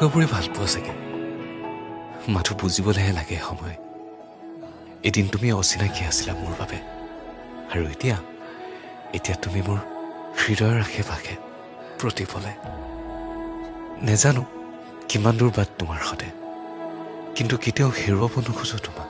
এনেকুৱাবোৰে ভাল পোৱা চাগে মাথো বুজিবলৈহে লাগে সময় এদিন তুমি অচিনাকি আছিলা মোৰ বাবে আৰু এতিয়া তুমি মোৰ হৃদয়ৰ আশে-পাশে প্ৰতিপলে নেজানো কিমান দূৰ বাট তোমাৰ সতে কিন্তু কেতিয়াও হেৰুৱাব নোখোজো তোমাক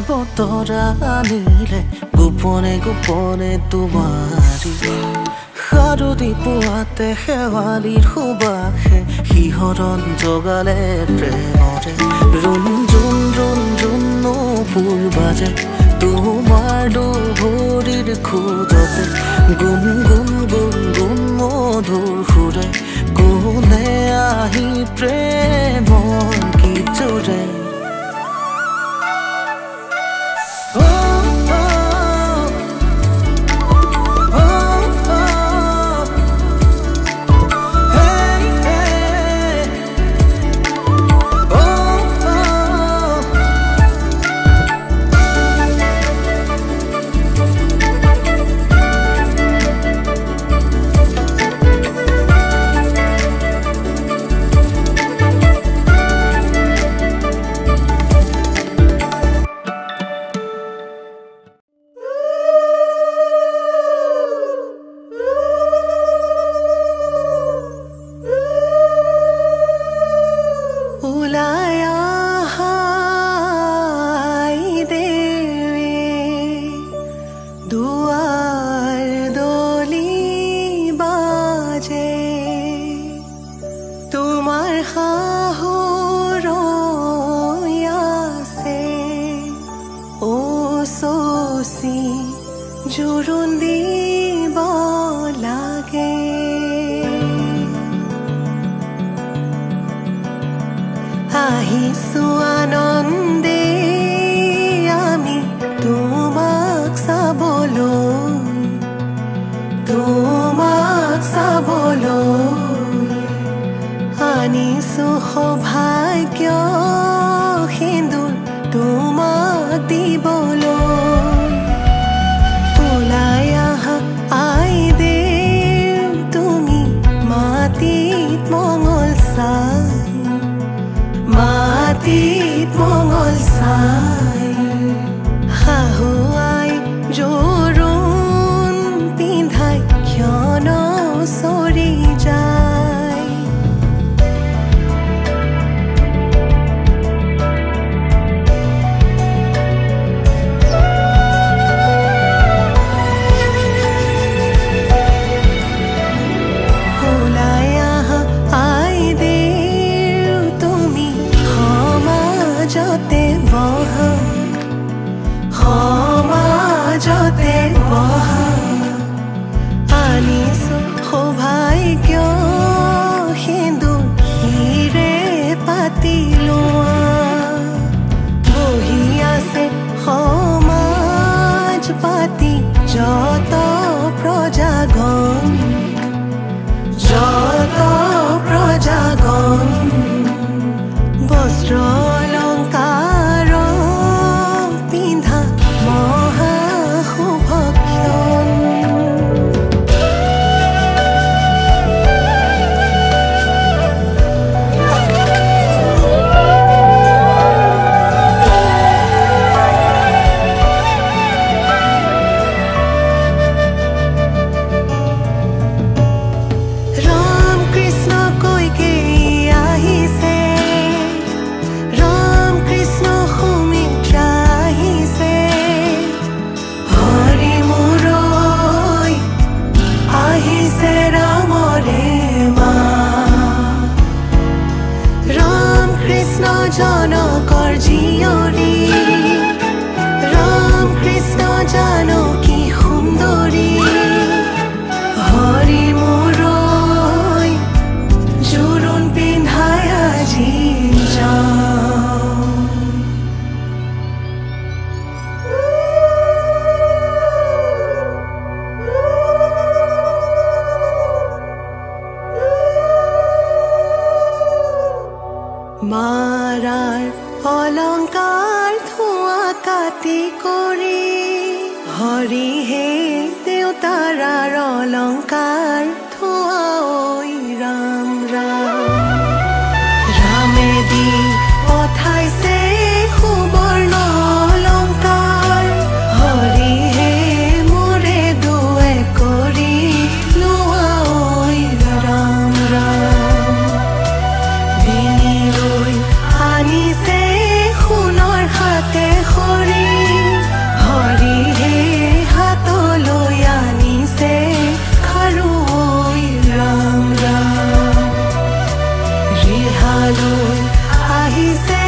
বতৰা আনিলে গোপনে গোপনে তোমাৰি সাৰুদি পুৱাতে শেৱালিৰ সুবাসে শিহৰণ জগালে প্ৰেমৰে ৰুণ নুপুৰ বাজে তোমাৰ দুভৰিৰ খোজতে গুণ গুণ গুণ গুণ মধুৰ সুৰে কোনে আহি প্ৰেমৰ গীত জোৰে Hey ওলাই আহাই দেৱে দুৱাৰ দলি বাজে তোমাৰ শাহুৰ আছে ও চচি জোৰোণ দিব লাগে আহিছো আনন্দে আমি তোমাক চাবলৈ আনিছো সৌভাগ্য সিন্দুৰ তোমাক দিবলৈ ওলাই আহা আই দেৱ তুমি মাটিত মঙল চাই শাহু আই জোৰোণ পিন্ধাই ক্ষণ চৰি যায় ওলাই আহা আই দেৱ তুমি সমাজতে বহা আনিছো সৌভাগ্য সিন্দুৰ হিৰে পাতি লোৱা বহি আছে সমাজ পাতি যত প্ৰজাগণ বস্ত্ৰ অলংকাৰ পিন্ধা মহা শুভক্ষণ ৰাম কৃষ্ণ কৈকে আহিছে ৰাম কৃষ্ণ সুমিত্ৰা আহিছে হৰি মুৰৈ আহিছে ৰামৰে মা ৰাম কৃষ্ণ জনকৰ জীয়ৰী ৰাম কৃষ্ণ জানকী সুন্দৰী হৰি মুৰৈ জোৰোণ পিন্ধাই আজি যাওঁ মাৰাৰ অলংকাৰ ধোঁৱা কাটি কৰি হৰিহে দেউতাৰাৰ অলংকাৰ ধোঁৱা ঐ ৰাম ৰামে দি পঠাইছে সুবৰ্ণ অলংকাৰ হৰিহে মোৰে দুৱে কৰি লোৱা ঐ ৰাম লৈ আনিছে সোণৰ হাতে খৰি হৰিহে হাতলৈ আনিছে খাৰু ঐ ৰাম ৰিহালৈ আহিছে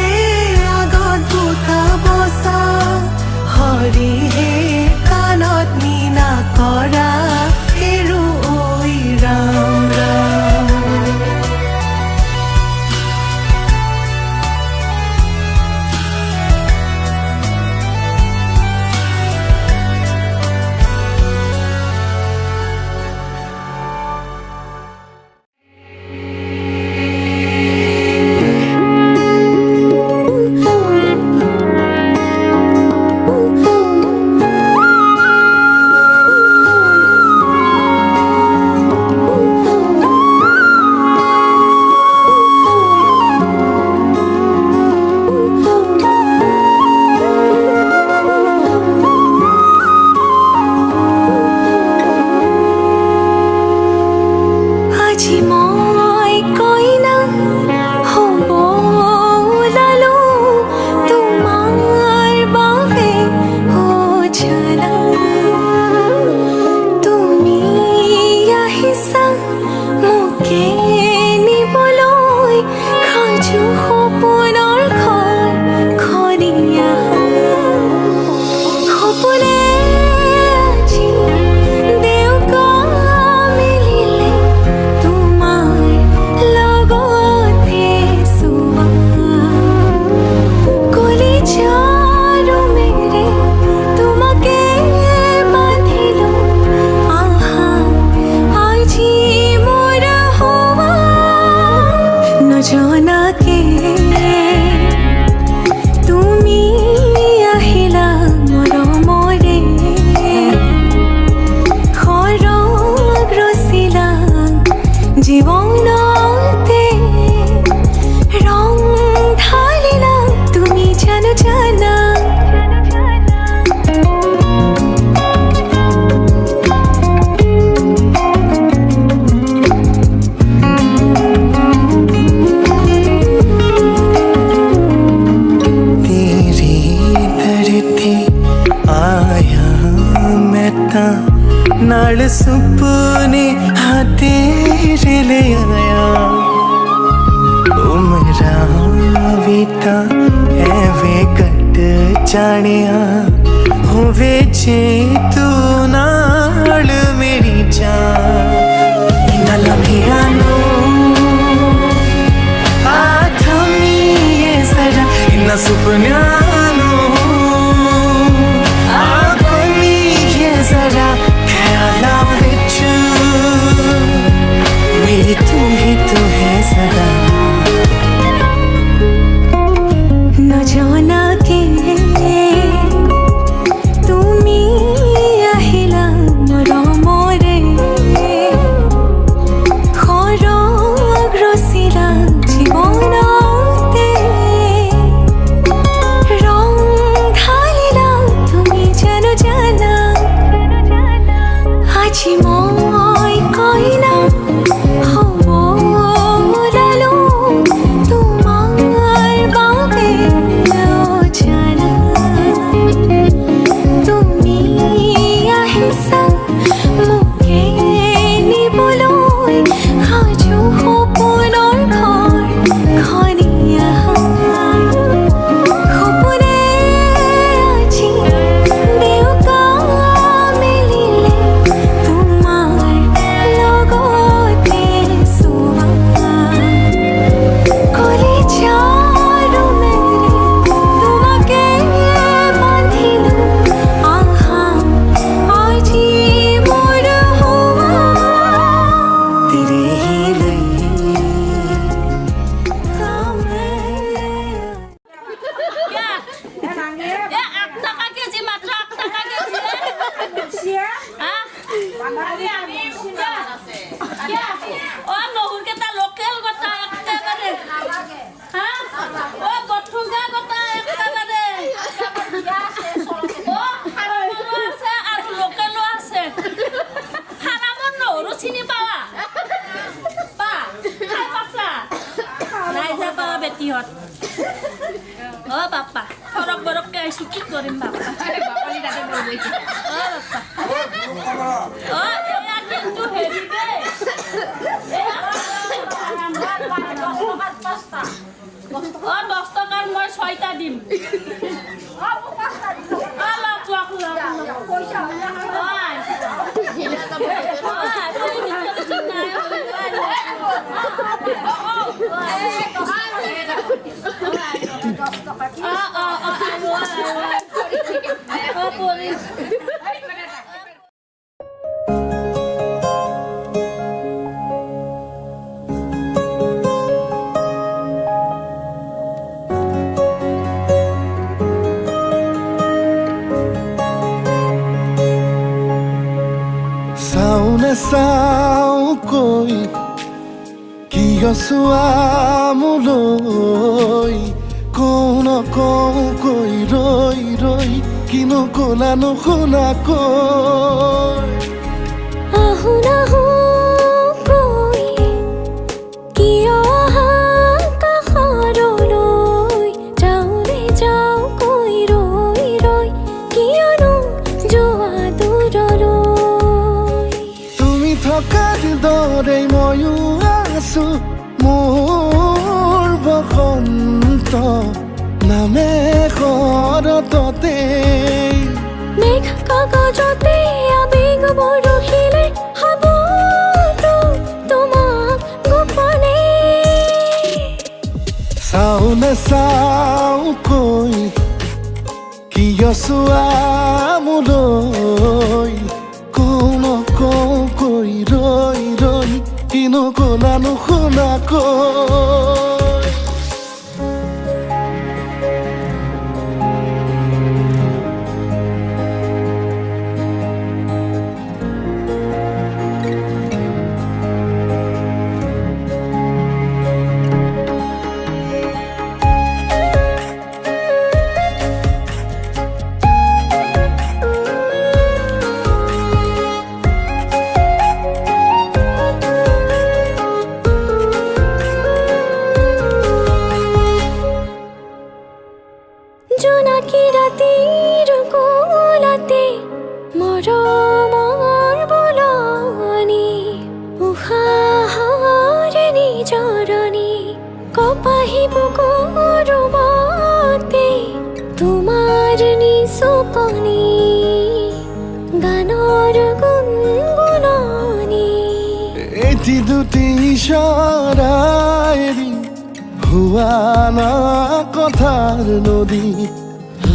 जानिया होवे जे तू नाल मेरी जान इन्ना लम्हिया नो आथमी ये जरा इन्ना सुपन्या नो आगमी ये जरा ख्याला विच मेरी तू है सदा न जाना के তুমি আহিলা মৰমৰে খৰগ ৰচিলা জীৱনতে ৰং ঢালিলা তুমি জানো জানা আজি মই কইনা হ'ব ওলালো তোমাৰ বাবে জানা তুমি আহিছা মোকে নিবলৈ সাজু সপোনৰ ঘৰখনীয়া সপোনে আজি দেউকা মেলিলে তোমাৰ লগতে চোৱা কলিজাৰ মেলি তোমাকে বান্ধিলো আহা আজি মোৰ হোৱা তেৰে হি লৈ কামে এক টাকা কেজি মাত্র 8 টাকা কেজি ও নহর কেটা লোকেল কথা একেবারে ও বঠুগা কথা একেবারে ও হারামো আছে আর লোকেলও আছে হারামর নহরু চিনি পাওয়া পা খাই পাছা নাই যা পাওয়া বেটিহত ও বাপ্পা ফরক বরককে আইসু কি করিম বাপ্পা ও বাপ্পা ও এয়া কিন্তু হেৰি দে ও 10 টাকাৰ মই 6টা দিম চাওঁ কৈ কিয় চোৱা মোলৈ কওঁ নকওঁ কৈ ৰৈ ৰৈ কিনো ক'লা নুশুনাকৈ আহো নাহো কৈ কিয় আহা কাষৰলৈ যাওঁলে যাওঁ কৈ ৰৈ ৰৈ কিয়নো যোৱা দূৰলৈ তুমি থকাৰ দৰেই ময়ো আছো মোৰ বসন্ত নামে শৰততে মেঘ কাগজতে আবেগ বৰষিলে হ'বতো তোমাক গোপনে চাওঁ নেচাওঁ কৈ কিয় চোৱা মোলৈ কওঁ নকওঁ কৈ ৰৈ ৰৈ কিনো ক'লা নুশুনাকৈ জোনাকি ৰাতিৰ কোলাতে মৰমৰ বোলনি উশাহৰে নিজৰণি কপাহী বুকুৰ মতে তোমাৰ তোমাৰ নিচুকনি গানৰ গুণগুণনি এটি দুটি ইশাৰায়েদি হোৱা না কথাৰ নদী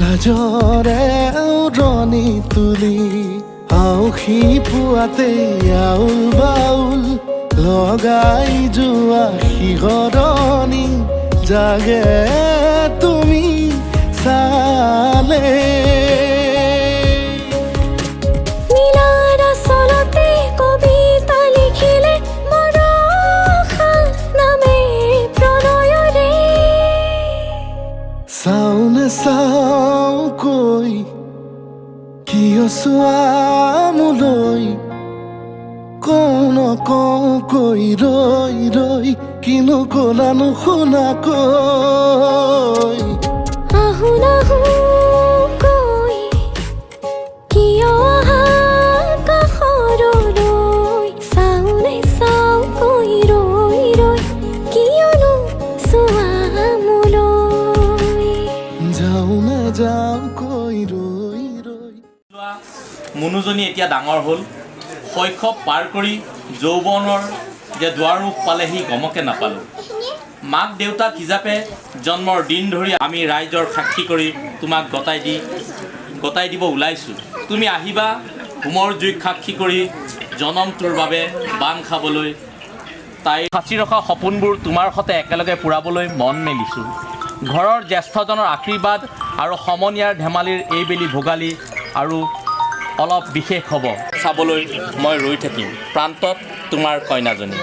লাজৰে উৰণি তুলি আউসী পুৱাতে আউল বাউল লগাই যোৱা শিহৰণি জাগে তুমি চালে নীলাৰ আচলতে কবিতা লিখিলে বৰষা নামে প্ৰণয়ৰে চাওনে চাও কৈ কিয় চোৱা মোলৈ কৌন কৈ ৰৈ ৰৈ কিনো কলা নুশুনাকৈ আহো নাহো কৈ কিয় অহা কাষৰলৈ চাওনে চাও কৈ ৰৈ ৰৈ কিয়নো চোৱা মোলৈ যাওঁ না যাওঁ কৈ ৰৈ ৰৈ মুনুজনী এতিয়া ডাঙৰ হ'ল শৈশৱ পাৰ কৰি যৌৱনৰ যে দুৱাৰমুখ পালেহি গমকে নাপালোঁ মাক দেউতাক হিচাপে জন্মৰ দিন ধৰি আমি ৰাইজৰ সাক্ষী কৰি তোমাক গতাই দিব ওলাইছোঁ তুমি আহিবা হোমৰ জুইক সাক্ষী কৰি জনমটোৰ বাবে বান খাবলৈ তাই সাঁচি ৰখা সপোনবোৰ তোমাৰ সৈতে একেলগে পূৰাবলৈ মন মেলিছোঁ ঘৰৰ জ্যেষ্ঠজনৰ আশীৰ্বাদ আৰু সমনীয়াৰ ধেমালিৰ এইবেলি ভোগালী আৰু অলপ বিশেষ হ'ব চাবলৈ মই ৰৈ থাকিম প্ৰান্তত তোমাৰ কইনাজনী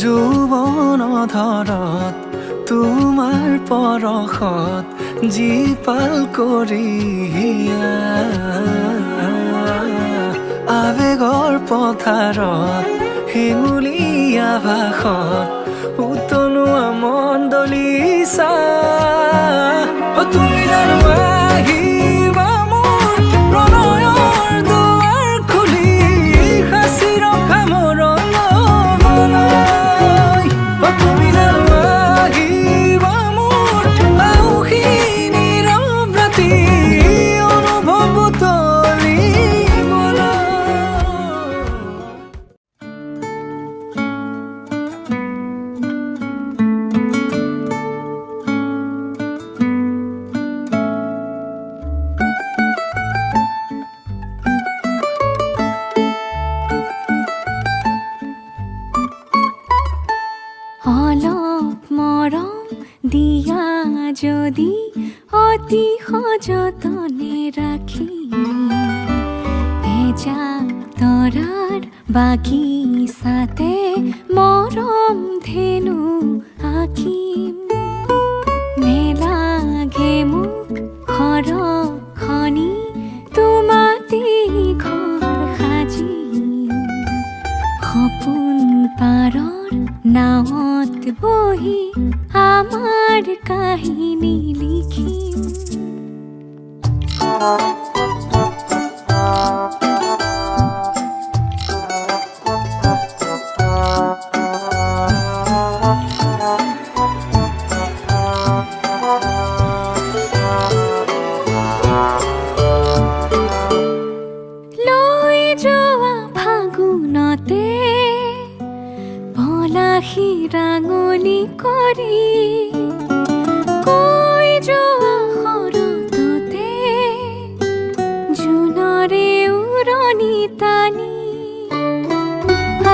যৌৱন ধৰত তোমাৰ পৰশত জীপাল কৰি আৱেগৰ পথাৰত হেঙুলীয়া ভাষত উতলোৱা মণ্ডলীচা তুমি জানো আহিবা মোৰ প্ৰণয়ৰ দুৱাৰ খুলি সাঁচি ৰখা মৰমলৈ তুমি জানো আহিবা মোৰ আউসী নীৰৱ ৰাতি অনুভৱ তুলিবলৈ অলপ মৰম দিয়া যদি অতি সযতনে ৰাখি এজাক তৰাৰ বাগিচাতে মৰম ধেনু আঁকিম নেলাগে মোক খৰখনি তোমাতে ঘৰ সাজিম সপোন পাৰৰ নাৱত বহি আমাৰ কাহিনী লিখিম লৈ যোৱা ফাগুনতে পলাশী ৰাঙনি কৰি কৈ যোৱা শৰততে জোনৰে উৰণি টানি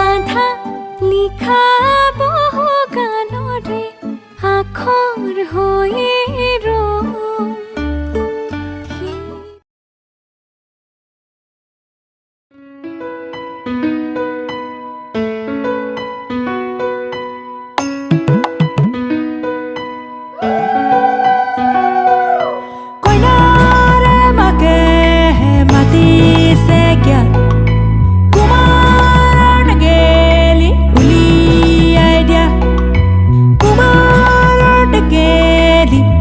আধা লিখা বহু গানৰে আখৰ হৈয়ে ৰম Kumaran Geli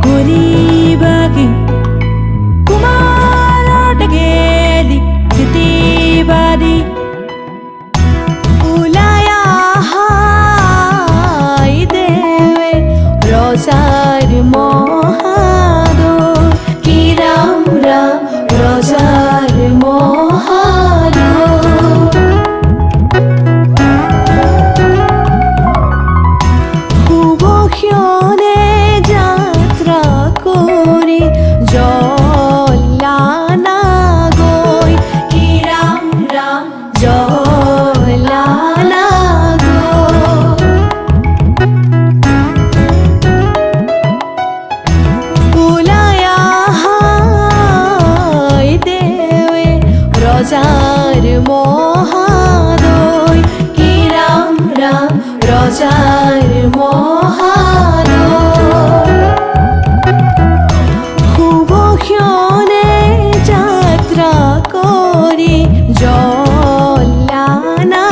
সাৰি ওলাই আহাই দেৱে ৰজাৰ মহাদৰ কি ৰাম ৰাম ৰজাৰ মহাদৰ শুভক্ষণে যাত্ৰা কৰি জলানা গৈ কি ৰাম ৰাম জলানা গৈ ওলাই আহাই দেৱে ৰজাৰ মহাদয় কি ৰাম ৰাম ৰজাৰ মহাদয় শুভক্ষণে যাত্ৰা কৰি জলানা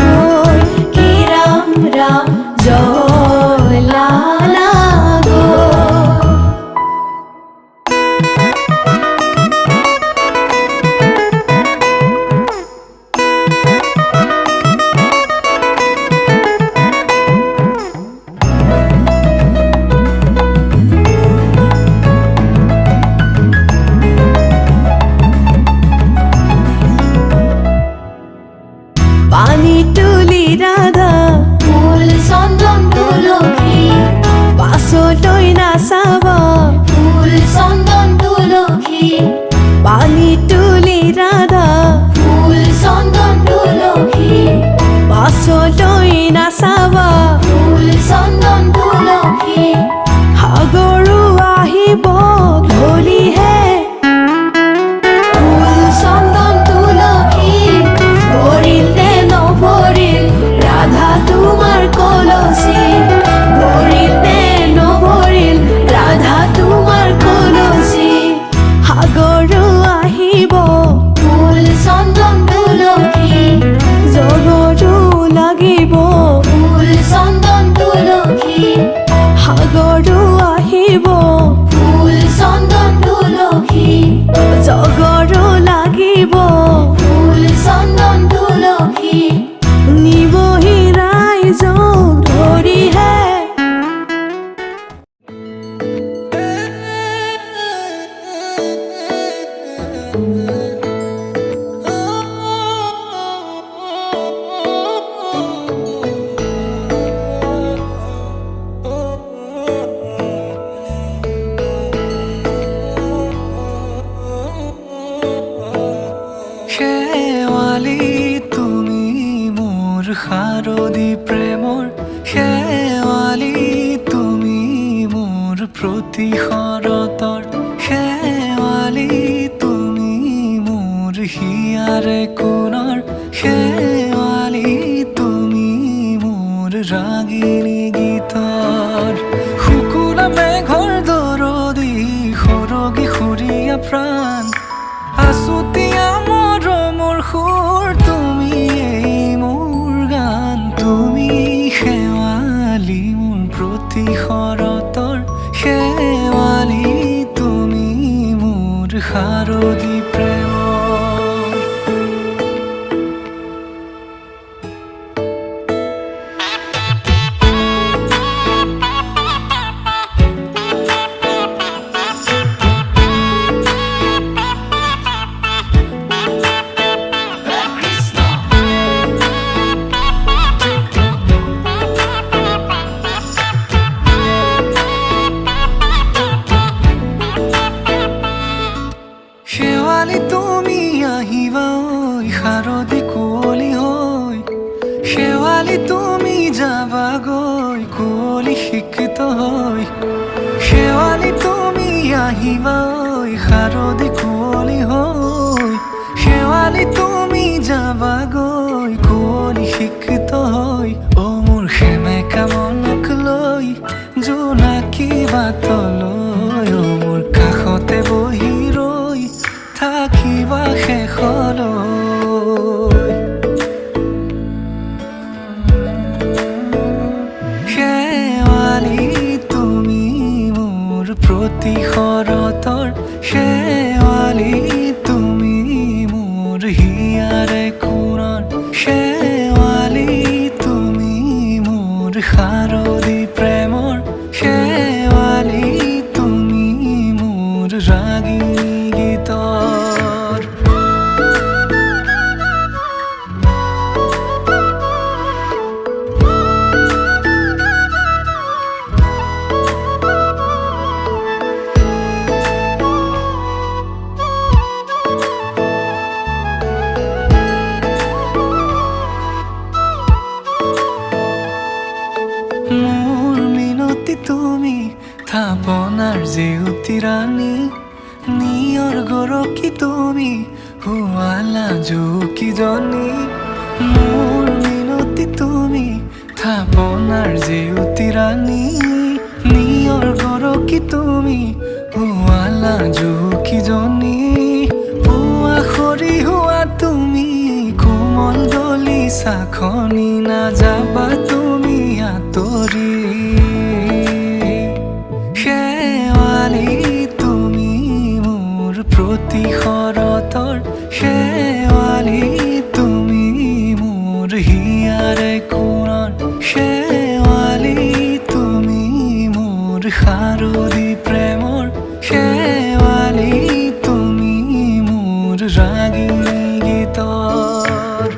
গৈ কি ৰাম ৰাম জলানা গৈ পানী তুলি ৰাধা ফুল চন্দন তুলসী পাছলৈ নাচাব ফুল চন্দন তুলসী পানী তুলি ৰাধা ফুল চন্দন তুলসী পাছলৈ নাচাব ফুল চন্দন তুলসী সাগৰো আহিব ধলিহে ফুল চন্দন তুলসী ভৰিল নে নভৰিল ৰাধা তোমাৰ কলচী ভৰিল নে নভৰিল ৰাধা তোমাৰ কলচী সাগৰো আহিব ফুল চন্দন তুলসী জগৰো লাগিব ফুল চন্দন তুলসী সাগৰো আহিব ফুল চন্দন তুলসী জগৰো লাগিব ফুল চন্দন তুলসী নিবহি ৰাইজক ধৰিহে শেৱালি তুমি মোৰ শাৰদী প্ৰেমৰ শেৱালি তুমি মোৰ প্ৰতি শৰতৰ শেৱালি তুমি মোৰ হিয়াৰে কোণৰ শেৱালি তুমি মোৰ ৰাগিনী গীতৰ শুকুলা মেঘৰ দৰদি সৰগী সুৰীয়া প্ৰাণ আছুতীয়া মৰমৰ সুৰ তুমি এই মোৰ গান তুমি শেৱালি মোৰ প্ৰতি শৰতৰ শেৱালি তুমি মোৰ শাৰদী প্ৰেমৰ শেৱালি তুমি আহিবা ঐ শাৰদী কুঁৱলী হৈ শেৱালি তুমি যাবাগৈ কুঁৱলী শিক্ষিত হৈ শেৱালি তুমি আহিবা ঐ শাৰদী কুঁৱলী হৈ শেৱালি তুমি যাবাগৈ কুঁৱলী শিক্ষিত হৈ অ মোৰ সেমেকা মনক লৈ জোনাকী বাটলৈ অ মোৰ কাষতে বহি ৰৈ থাকিবা শেষলৈ শেৱালি তুমি মোৰ প্ৰতি শৰতৰ শেৱালি তুমি মোৰ হিয়াৰে গৰকি তুমি শুৱালা জুকিজনী মোৰ মিনতি তুমি থাপনাৰ জেউতি ৰাণী নিয়ৰ গৰকি তুমি শুৱালা জুকিজনী পুৱা খৰি হোৱা তুমি কোমল দলি চাখনি নাযাবা তুমি আঁতৰি শেৱালি তুমি মোৰ প্ৰতি শৰতৰ শেৱালি তুমি মোৰ হিয়াৰে কোণৰ শেৱালি তুমি মোৰ শাৰদী প্ৰেমৰ শেৱালি তুমি মোৰ ৰাগিনী গীতৰ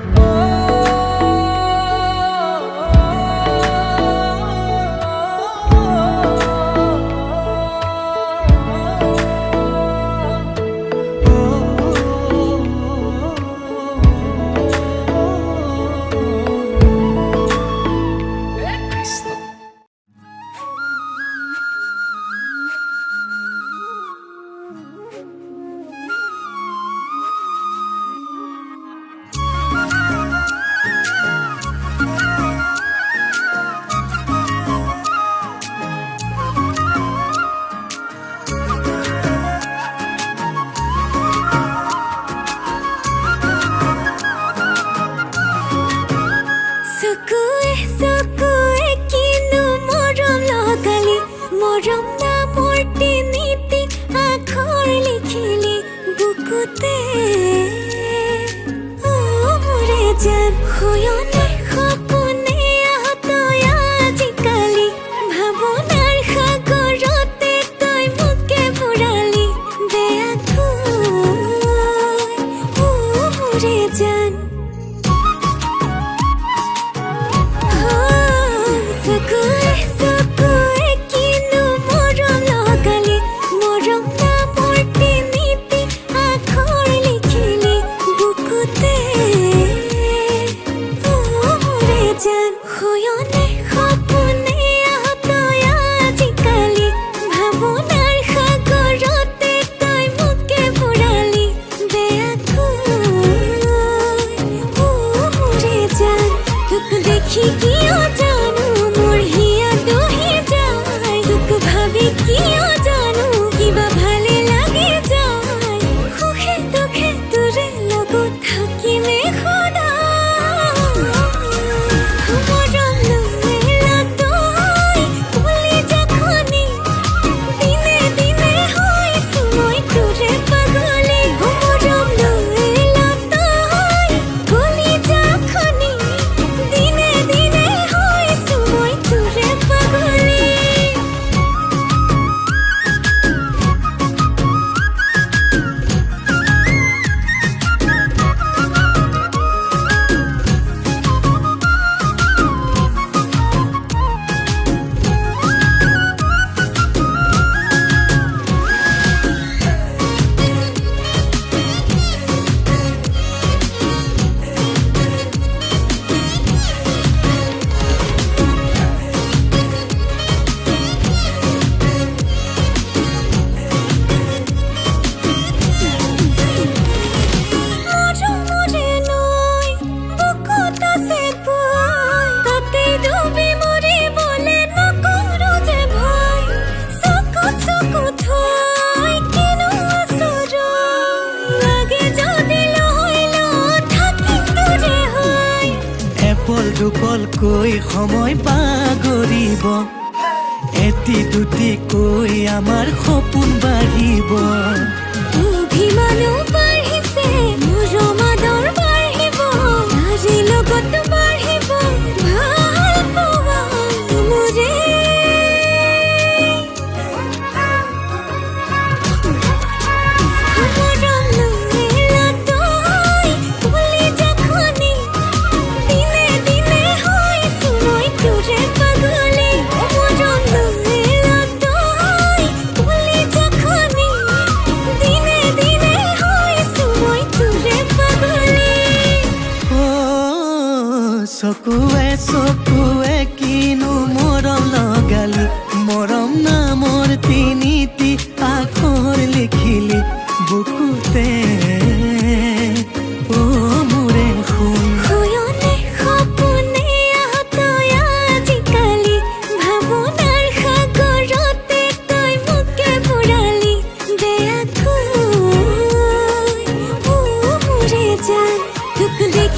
চকুৱে কিনো মৰম লগালি মৰম নামৰ তিনিটি আখৰ লিখিলি বুকুতে মোৰে জান শয়নে সপোনে আহত আজিকালি ভাৱনাৰ সাগৰতে তই মোকে বুৰালি বেয়াকৈ মোৰে জান চকুৱে কিনো মৰম লগালি মৰম নামৰ তিনিটি আখৰ লিখিলি বুকুতে মোৰে জান শয়নে সপোনে আহত আজিকালি ভাৱনাৰ সাগৰতে তই মোকে বুৰালি বেয়াকৈ মোৰে জান তোক দেখি কিয় জানো মোৰ হিয়া দহি যায় তোক ভাবি কিয় জানো কিবা ভালে লাগে যায় সুখে দুখে তোৰে লগত থাকিমে সদায় মৰম ললা তই কলিজাখনি দিনে দিনে হৈছো মই তোৰে পাগলী মৰম ললা তই কলিজাখনি দিনে দিনে হৈছো মই তোৰে পাগলী মৰমৰে নৈ বুকুত আছে বৈ তাতে ডুবি মৰিবলে নকৰো যে ভয় চকুত চকু থৈ কিনো আচৰ লাগে যদি লহৈল থাকিম তোৰে হৈ এপল দুপলকৈ সময় পাগৰিব এটি দুটিকৈ আমাৰ সপোন বাঢ়িব অভিমানো বাঢ়িছে মৰম আদৰ বাঢ়িব আজি লগত বাঢ়িব ভাল পোৱা মোৰে মৰম ললা তই কলিজাখনি দিনে দিনে হৈছো মই তোৰে পাগলী মৰম ললা তই কলিজাখনি দিনে দিনে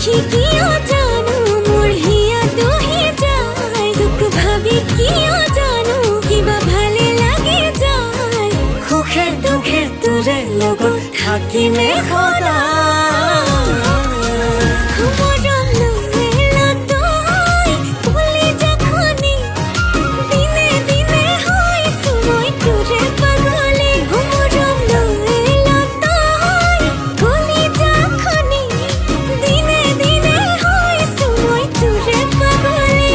দেখি কিয় জানো মোৰ হিয়াটো হি যায় তোক ভাবি কিয় জানো কিবা ভালে লাগে যায় সুখে দুখে তোৰে লগত থাকিমে সদায় মৰম ললে তই বুলি যখনি দিনে দিনে হৈছো মই তোৰে পাগলী মৰম ললে তই বুলি যখনি দিনে দিনে হৈছো মই তোৰে পাগলী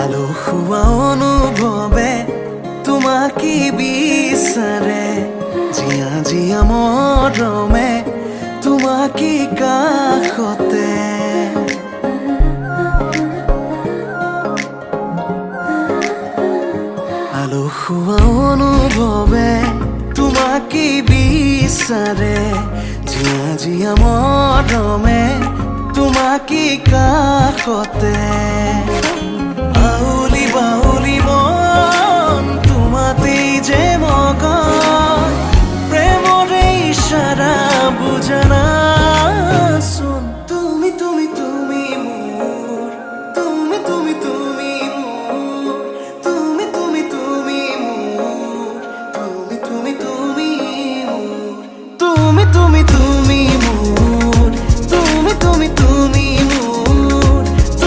আলসুৱা অনুভৱে তোমাকে বিচাৰে জিয়া জিয়া মৰমে তোমাকে কাষতে আলসুৱা অনুভৱে তোমাকে বিচাৰে জিয়া জিয়া মৰমে তোমাকে কাষতে আউলি বাউলি মন তোমাতেই যে মগন প্ৰেমৰে ইশাৰা বুজানা চোন তুমি তুমি তুমি মোৰ তুমি তুমি তুমি মোৰ তুমি তুমি তুমি মোৰ তুমি তুমি তুমি মোৰ তুমি তুমি তুমি মোৰ তুমি তুমি তুমি মোৰ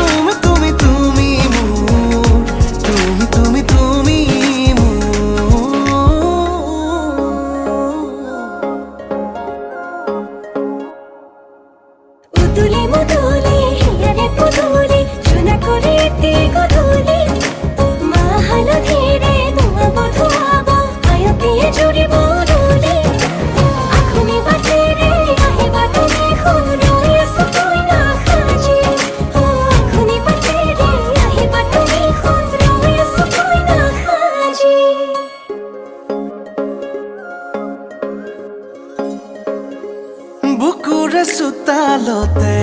তুমি তুমি তুমি মোৰ তুমি তুমি তুমি উতুলি মুতুলি হিয়ারে পুতুলি সোনা করে এতে গধুলি মা হালধিরে ধোঁয়াব ধোঁয়াব আয়তিয়ে জুড়িব রুলি আখুনি বাটেরে আহিবা তুমি খুন রয়েছো তুই না খাজি আখুনি বাটেরে আহিবা তুমি খুন রয়েছো তুই না খাজি বুকুৰে চোতালতে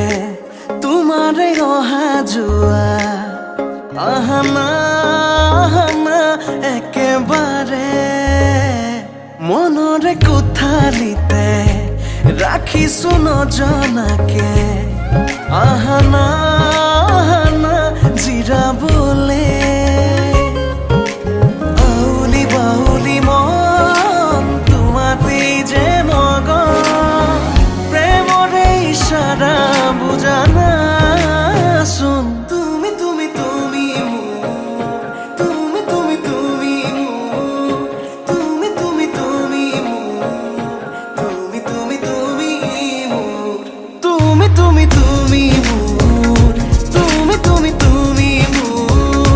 তোমাৰে অহা যোৱা আহানা আহানা একেবাৰে মনৰে কোঠালিতে ৰাখিছো নজনাকে আহানা আহানা জিৰাবলে আউলি বাউলি মন তোমাতেই যে মগন প্ৰেমৰে ইশাৰা বুজানা চোন তুমি তুমি তুমি মোৰ তুমি তুমি তুমি মোৰ তুমি তুমি তুমি মোৰ তুমি তুমি তুমি মোৰ তুমি তুমি তুমি মোৰ তুমি তুমি তুমি মোৰ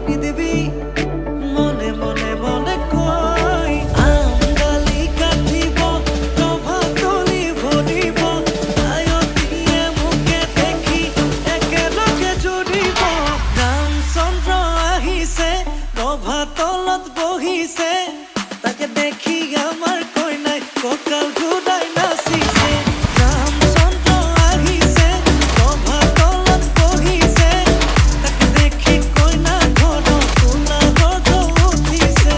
নিদিবি মনে মনে মনে কয় আমডালি কাটিব ৰভা তলি ভৰিব আয়তীয়ে মোকে দেখি একেলগে জুৰিব ৰামচন্দ্ৰ আহিছে ৰভা তলত বহিছে তাকে দেখি আমাৰ কইনাই কঁকাল ঘূৰাই নাচিছে ৰামচন্দ্ৰ আহিছে ৰভা তলত বহিছে তাকে দেখি কইনা ঘৰত কোলাহল উঠিছে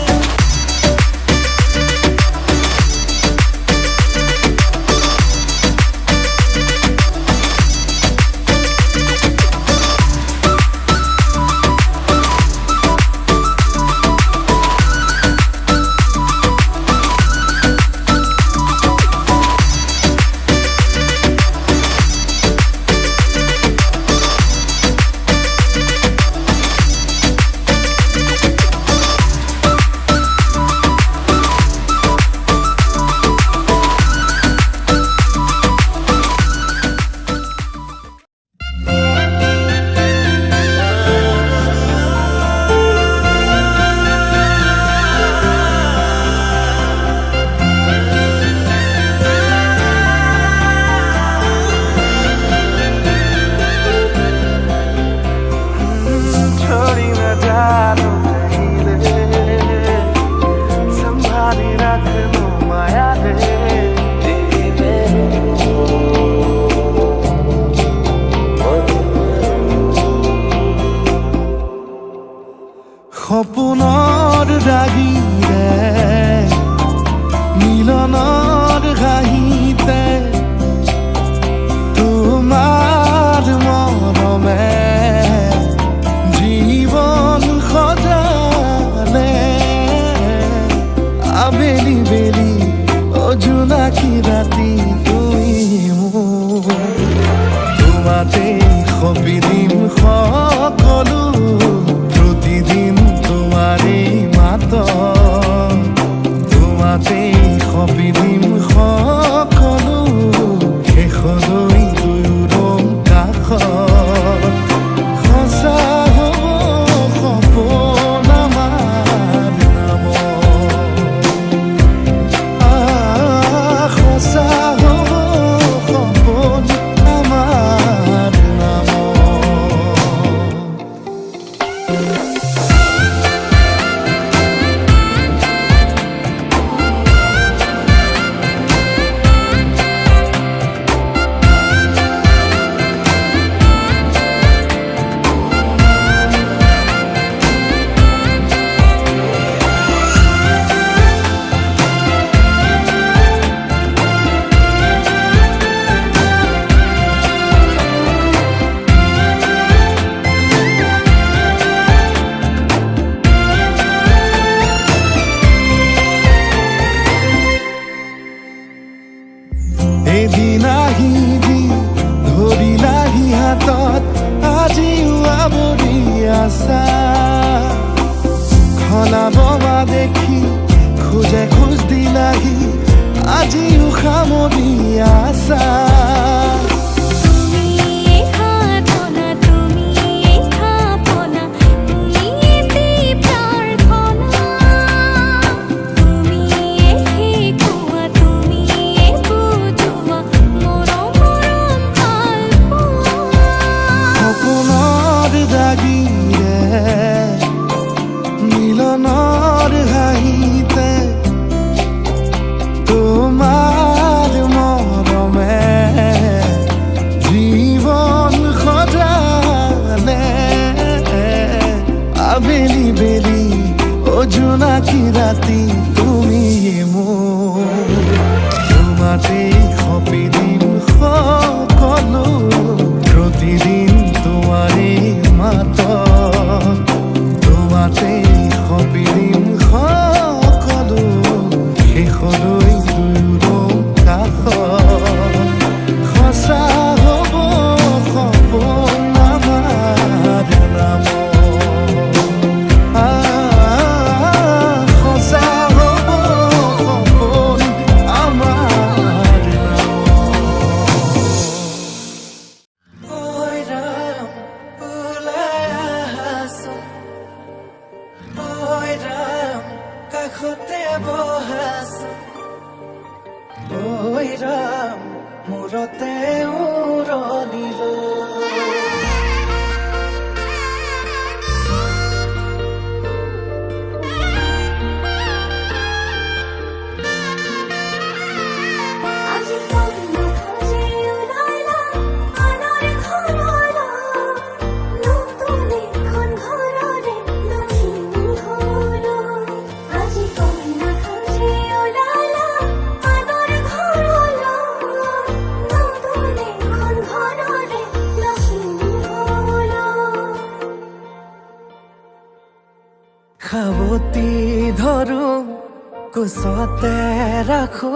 छोड़ी न जानो कहिले सम्हाली राख्नु मायाले সপোনৰ ৰাগিৰে মিলনৰ ঘাঁহিতে তোমাৰ মৰমে জীবন সজালে আবেলি বেলি অজোনাকি ৰাতি তুমি মোৰ তোমাতে সপি দিম সকলো প্ৰতিদিন তোমাৰে মাত তোমাতে সপি দিম সকলো শেষলৈ দুয়োৰং কাষত সঁচা হ'ব সপোন আমাৰ নামত সঁচা হ'ব সপোন আমাৰ নামত এদিন আহিবি ধৰিলাহি হাতত আজিও আৱৰি আছা খলাব মা দেখি খোজে খোজ দিলাহি আজিও সামৰি আছা তুমি সাধনা তুমি স্থাপনা তুমি প্ৰাৰ্থনা তুমি শিকোৱা তুমি বুজোৱা মৰম ভাল সপোনৰ দাগিৰে মিলনৰ হাঁহিতে তোমাৰ মৰমে জীবন সজালে আবেলি বেলি অজোনাকি ৰাতি তুমি মোৰ তোমাতে সপি দিম সকলো প্ৰতিদিন তোমাৰে মাত তোমাতে সপি দিম সকলো শেষলৈ দুয়োৰং কাষত সঁচা হ'ব সপোন আমাৰ নামত সঁচা হ'ব সপোন আমাৰ নামত হৈৰাম মূৰতে উৰণিল আজি কন্যা খোজে ওলালা আনৰ ঘৰলৈ নতুন এখন ঘৰৰে লখিমী হলৈ আজি কন্যা খোজে ওলালা আনৰ ঘৰলৈ নতুন এখন ঘৰৰে লখিমী হলৈ সাৱতি ধৰো কোচতে ৰাখো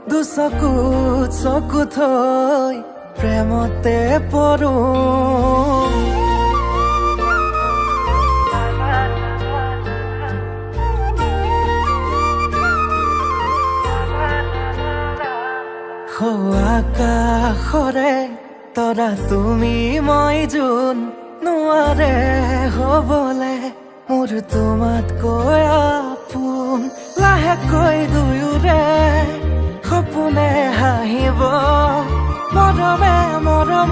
দুচকুত চকু থৈ প্ৰেমতে পৰো আকাশৰে তৰা তুমি মই যোন নোৱাৰে হ'বলে মোৰ তোমাতকৈ আপোন লাহেকৈ দুয়োৰে সপোনে হাঁহিব মৰমে মৰম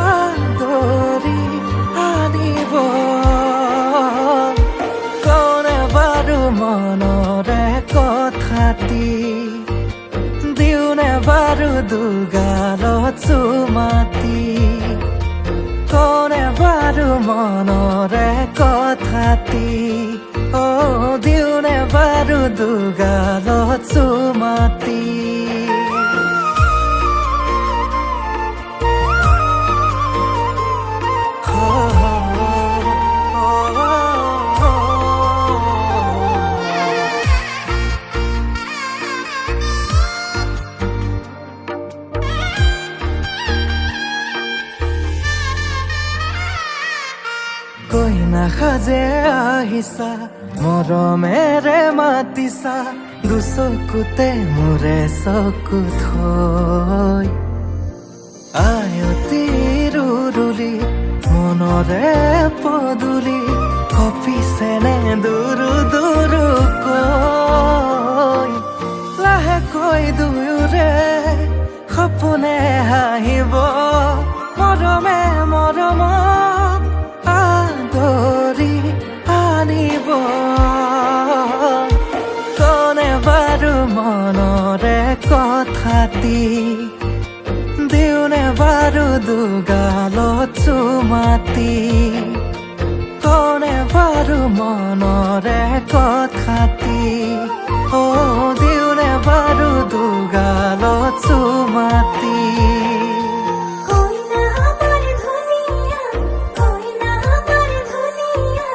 আদৰি আনিব কোনে বাৰু মনৰে কথাটি দিওনে বাৰু দুগালত চুমাতি কোনে বাৰু মনৰে কথাটি দিওনে বাৰু দুগালত চুমাতি কইনা সাজে আহিছা মৰমেৰে মাতিছা দুচকুতে মোৰে চকু থৈ আয়তি ৰুৰুলি মনৰে পদুলি কপিছেনে দুৰু দুৰুকৈ লাহেকৈ দুয়োৰে সপোনে হাঁহিব মৰমে মৰম আদৰি আনিব কোনে বাৰু মনৰে কথাটি দিওনে বাৰু দুগালত চুমাতি কোনে বাৰু মনৰে কথাটি দিওনে বাৰু দুগালত চুমাতি কইনা আমার ধুনিয়া কইনা আমার ধুনিয়া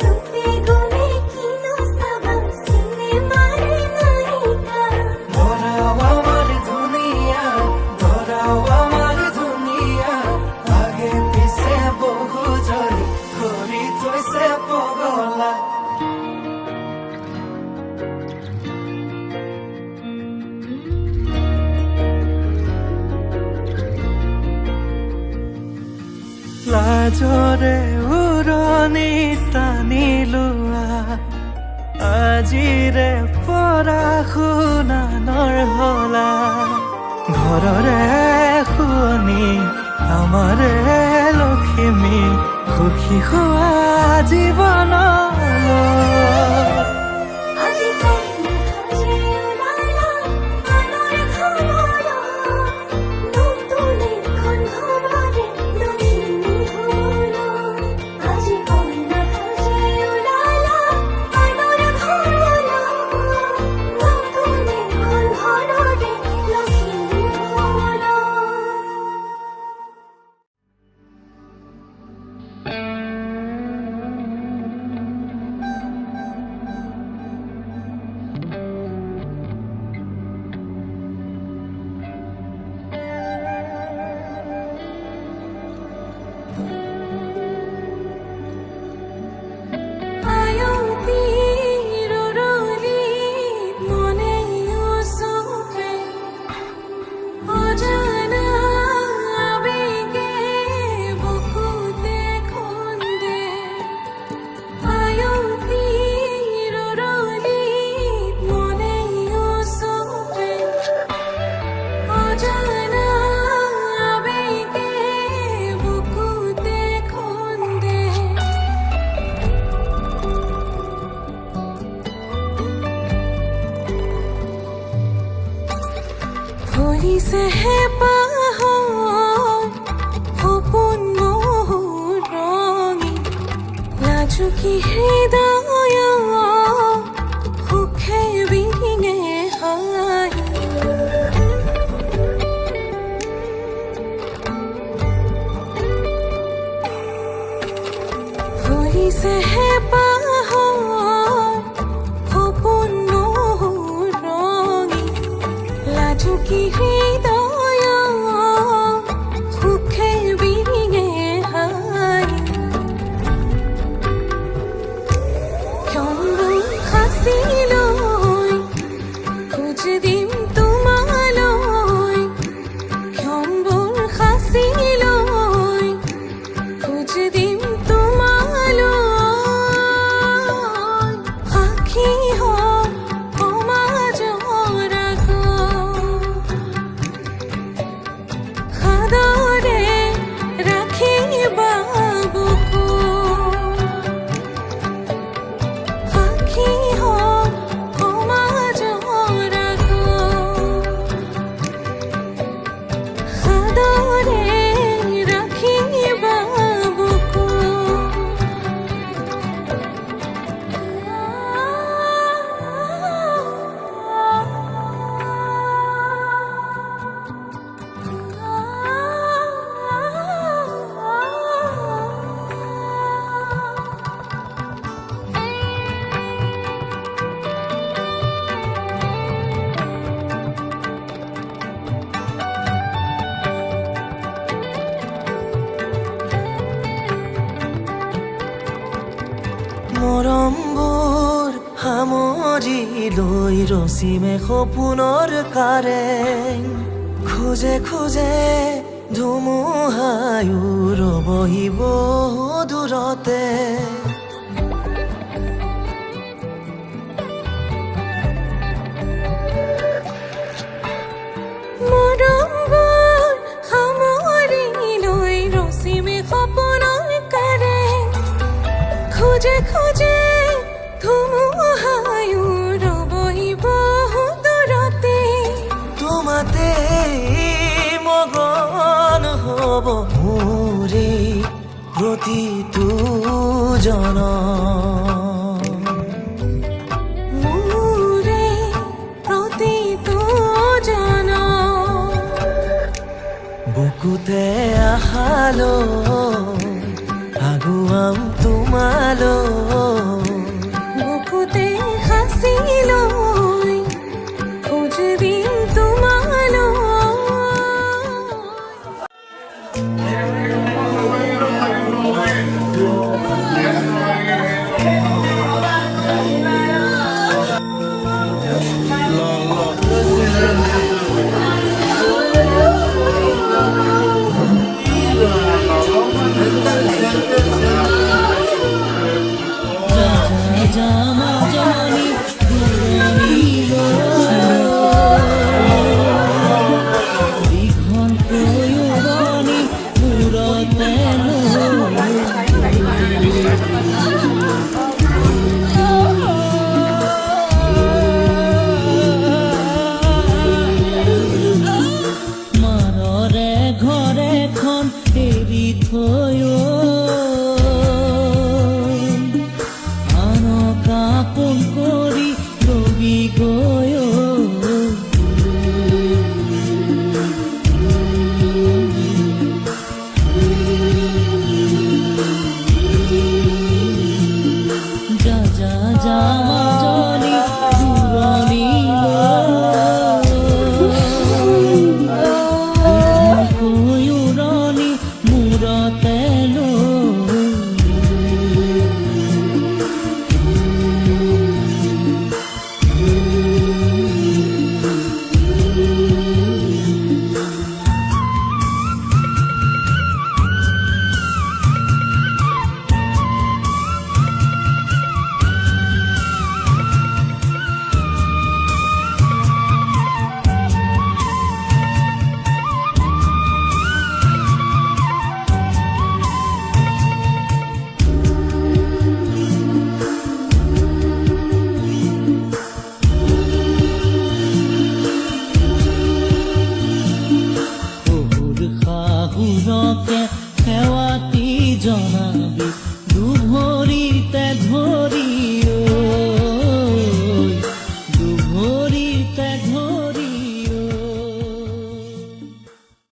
রূপে গুণে কিনো সাবান সিনেমার নায়িকা ধরাও আমার দুনিয়া ধরাও আমার দুনিয়া আগে পিছে বহু জনি কৰি থৈছে পগলা লাজৰে উৰণি টানি লোৱা আজিৰে পৰা শুনানৰ হলা ঘৰৰে শুৱনি আমাৰে লখিমী সুখী হোৱা জীৱনলৈ আজি কন্যা খোজে ওলালা আনৰ ঘৰলৈ নতুন এখন ঘৰৰে লখিমী হলৈ আজি কন্যা খোজে ওলালা আনৰ ঘৰলৈ নতুন এখন ঘৰৰে লখিমী হলৈ কৰিছেহে পাহৰ সপোন মোৰ ৰঙি লাজুকী হৃদয় সুখে বিৰিঙে হাঁহি কৰিছেহে পাহৰ সপোন মোৰ ৰঙি লাজুকী হৃদয় সুখে বিৰিঙে হাঁহি ক্ষণবোৰ সাঁচি লৈ খোজ দিম তোমালৈ ক্ষণবোৰ সাঁচি লৈ খোজ দিম তোমালৈ সাক্ষী হওক সমাজৰ আগত সাদৰে ৰাখিবা বুকুত সাক্ষী হওক সমাজৰ আগত সাদৰে ৰাখিবা মৰমবোৰ সামৰি লৈ ৰচিমে সপোনৰ কাৰেং খোজে খোজে ধুমুহায়ো ৰবহি বহু দূৰতে মৰমবোৰ সামৰি লৈ ৰচিমে সপোনৰ কাৰেং খোজে খোজে ধুমুহায়ো ৰবহি বহু দূৰতে তোমাতে মগন হ'ব মোৰে প্ৰতিটো জনম মোৰে প্ৰতিটো জনম বুকুতে আশালৈ আগুৱাম তোমালৈ